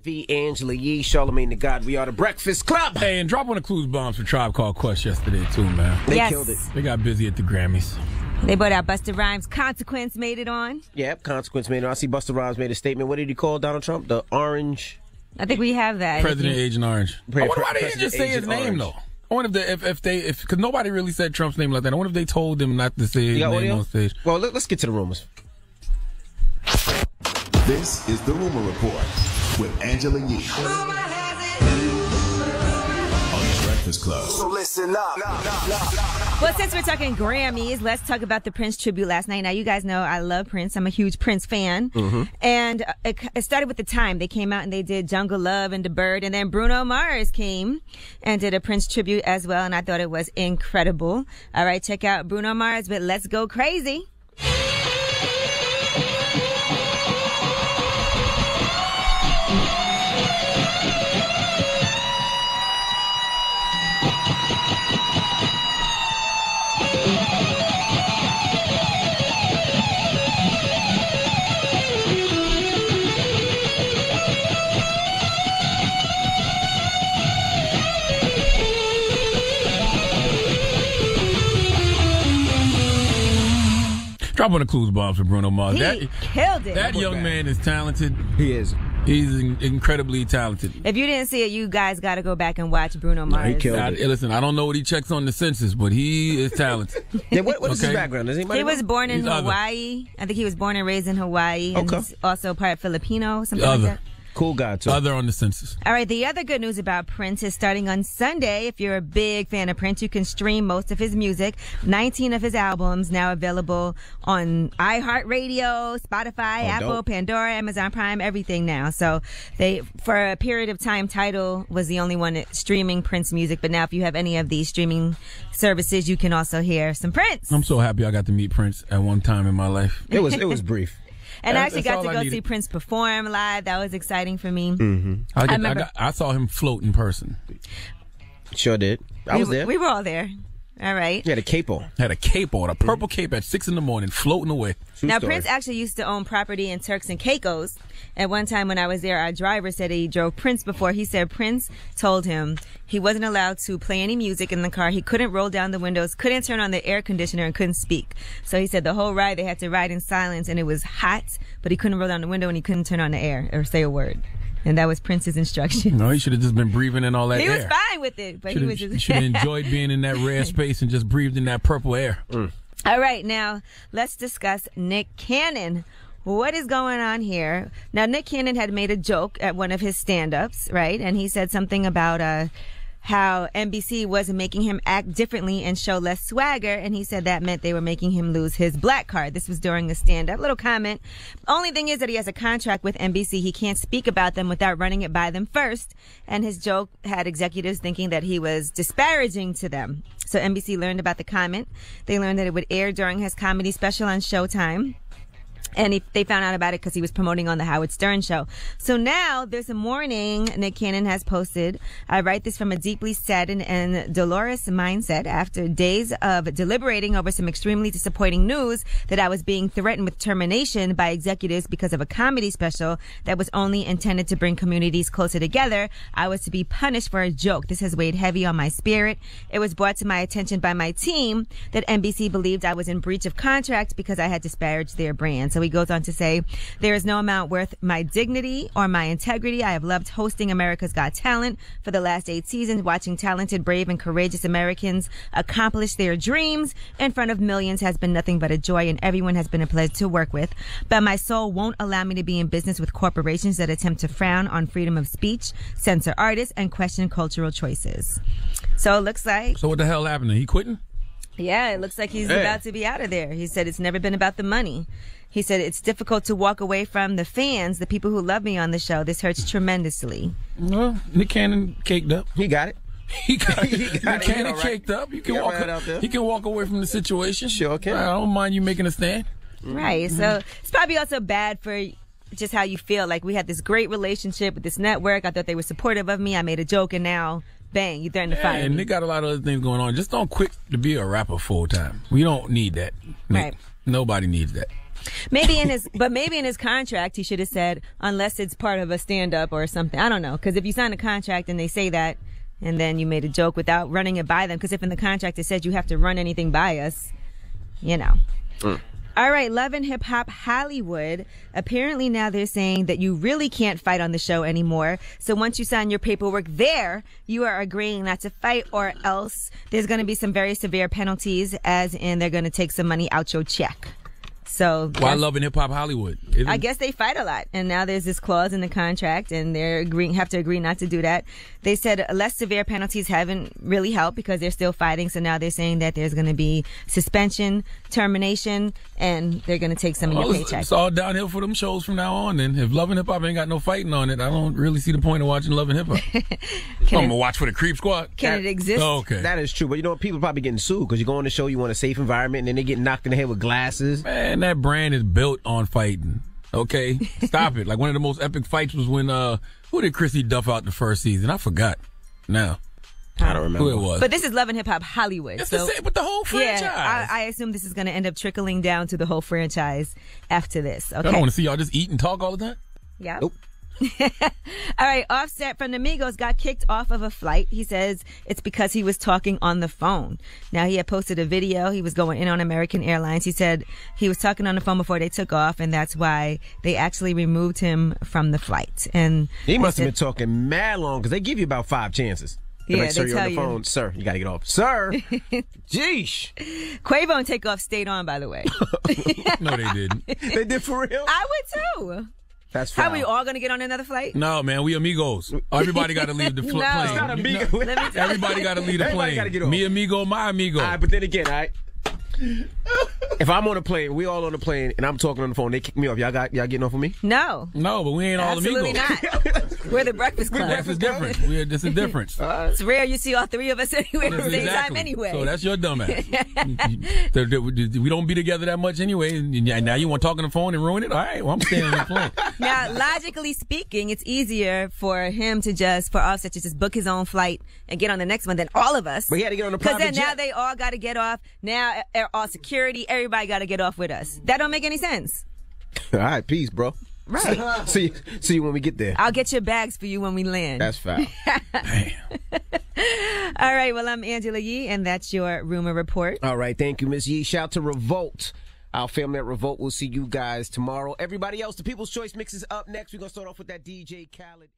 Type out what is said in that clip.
V. Angela Yee, Charlamagne the God. We are the Breakfast Club. Hey, and drop one of Clues bombs for Tribe Called Quest yesterday, too, man. They killed it. They got busy at the Grammys. They brought out Busta Rhymes. Consequence made it on. Yep, Consequence made it on. I see Busta Rhymes made a statement. What did he call Donald Trump? The Orange... I think we have that. President Agent Orange. I wonder why they didn't just say his name, though. I wonder if because nobody really said Trump's name like that. I wonder if they told him not to say his name on stage. Well, let's get to the rumors. This is the Rumor Report with Angela Yee on the Breakfast Club. So listen up. Well, since we're talking Grammys, let's talk about the Prince tribute last night. Now, you guys know I love Prince. I'm a huge Prince fan. Mm-hmm. And it started with The Time. They came out and they did Jungle Love and The Bird. And then Bruno Mars came and did a Prince tribute as well. And I thought it was incredible. All right, check out Bruno Mars with Let's Go Crazy. Drop on the Clues bombs for Bruno Mars. He killed it. That young man is talented. He is. He's incredibly talented. If you didn't see it, you guys got to go back and watch Bruno Mars. He killed it. Listen, I don't know what he checks on the census, but he is talented. Yeah, what is his background? He was born in Hawaii. I think he was born and raised in Hawaii. And he's also part Filipino, something like that. Cool guy, too. Other on the census. All right, the other good news about Prince is starting on Sunday. If you're a big fan of Prince, you can stream most of his music. 19 of his albums now available on iHeartRadio, Spotify, Apple, Pandora, Amazon Prime, everything now. So for a period of time, Tidal was the only one streaming Prince music. But now if you have any of these streaming services, you can also hear some Prince. I'm so happy I got to meet Prince at one time in my life. It was brief. And I actually got to go see Prince perform live. That was exciting for me. Mm-hmm. I saw him float in person. Sure did. I was there. We were all there. All right. He had a cape on. Had a cape on, a purple cape at 6 a.m, floating away. Now, Prince actually used to own property in Turks and Caicos. At one time when I was there, our driver said he drove Prince before. He said Prince told him he wasn't allowed to play any music in the car. He couldn't roll down the windows, couldn't turn on the air conditioner, and couldn't speak. So he said the whole ride they had to ride in silence, and it was hot, but he couldn't roll down the window and he couldn't turn on the air or say a word. And that was Prince's instruction. No, he should have just been breathing in all that air. He was fine with it, but he was just... should have enjoyed being in that rare space and just breathed in that purple air. All right, now let's discuss Nick Cannon. What is going on here? Now, Nick Cannon had made a joke at one of his stand-ups, right? And he said something about how NBC wasn't making him act differently and show less swagger, and he said that meant they were making him lose his black card. This was during a stand-up. Little comment. Only thing is that he has a contract with NBC. He can't speak about them without running it by them first, and his joke had executives thinking that he was disparaging to them. So NBC learned about the comment. They learned that it would air during his comedy special on Showtime. And they found out about it because he was promoting on the Howard Stern show. So now, this morning, Nick Cannon has posted, I write this from a deeply saddened and dolorous mindset after days of deliberating over some extremely disappointing news that I was being threatened with termination by executives because of a comedy special that was only intended to bring communities closer together. I was to be punished for a joke. This has weighed heavy on my spirit. It was brought to my attention by my team that NBC believed I was in breach of contract because I had disparaged their brand. So he goes on to say, there is no amount worth my dignity or my integrity. I have loved hosting America's Got Talent for the last 8 seasons, watching talented, brave, and courageous Americans accomplish their dreams in front of millions has been nothing but a joy, and everyone has been a pleasure to work with. But my soul won't allow me to be in business with corporations that attempt to frown on freedom of speech, censor artists, and question cultural choices. So it looks like... So what the hell happened? He quitting? Yeah, it looks like he's about to be out of there. He said it's never been about the money. He said it's difficult to walk away from the fans, the people who love me on the show. This hurts tremendously. Well, Nick Cannon caked up. He got it. He got it. Nick Cannon caked up. You can walk out there. He can walk away from the situation. Sure can. I don't mind you making a stand. Right. So it's probably also bad for just how you feel. Like, we had this great relationship with this network. I thought they were supportive of me. I made a joke, and now, bang, you threatened to fire me. And they got a lot of other things going on. Just don't quit to be a rapper full time. We don't need that, Nick. Right. Nobody needs that. Maybe in his contract, he should have said, unless it's part of a stand-up or something. I don't know. Because if you sign a contract and they say that, and then you made a joke without running it by them, because if in the contract it said you have to run anything by us, you know. All right, Love and Hip Hop Hollywood. Apparently now they're saying that you really can't fight on the show anymore. So once you sign your paperwork there, you are agreeing not to fight, or else there's going to be some very severe penalties, as in they're going to take some money out your check. So why Love and Hip Hop Hollywood? I guess they fight a lot, and now there's this clause in the contract, and they're have to agree not to do that. They said less severe penalties haven't really helped because they're still fighting. So now they're saying that there's going to be suspension, termination, and they're going to take some of your paycheck. It's all downhill for them shows from now on. Then if Love and Hip Hop ain't got no fighting on it, I don't really see the point of watching Love and Hip Hop. I'm gonna watch for the Creep Squad. Can it exist? Oh, okay, that is true. But you know what? People are probably getting sued because you go on the show, you want a safe environment, and then they get knocked in the head with glasses. Man, that brand is built on fighting. Okay, stop it. Like one of the most epic fights was when who did Chrissy Duff out the first season? I forgot. Now I don't remember who it was. But this is Love and Hip Hop Hollywood. It's the same with the whole franchise. Yeah, I assume this is going to end up trickling down to the whole franchise after this. Okay. I don't want to see y'all just eat and talk all the time. Yeah. Nope. All right, Offset from the Migos got kicked off of a flight. He says it's because he was talking on the phone. Now, he had posted a video. He was going in on American Airlines. He said he was talking on the phone before they took off, and that's why they actually removed him from the flight. And he must have been talking mad long because they give you about 5 chances. Yeah, like, sir, they you're tell on the phone. you. Sir, you got to get off. Sir. Jeesh. Quavo and Takeoff stayed on, by the way. No, they didn't. They did for real? I would too. That's foul. How are we all going to get on another flight? No, man, we amigos. Everybody got to leave the plane. No. It's not amigo. Everybody got to leave the Everybody plane. gotta get off. Me amigo, my amigo. All right, but then again, all right. If I'm on a plane, we all on the plane, and I'm talking on the phone, they kick me off. Y'all getting off of me? No. No, but we ain't all Absolutely amigos. not. We're the Breakfast Club. That's the difference. This is different. It's rare you see all 3 of us anywhere at the same time anyway. So that's your dumb ass. We don't be together that much anyway, and now you want to talk on the phone and ruin it? All right, well, I'm staying on the plane. Now, logically speaking, it's easier for Offset to just book his own flight and get on the next one than all of us. But he had to get on the private Because then jet. now they all got to get off. Now all security, everybody got to get off with us. That don't make any sense. All right, peace, bro. Right. See you when we get there. I'll get your bags for you when we land. That's foul. Damn. All right, well, I'm Angela Yee, and that's your Rumor Report. All right, thank you, Ms. Yee. Shout out to Revolt. Our family at Revolt. We'll see you guys tomorrow. Everybody else, the People's Choice Mix is up next. We're going to start off with that DJ Khaled.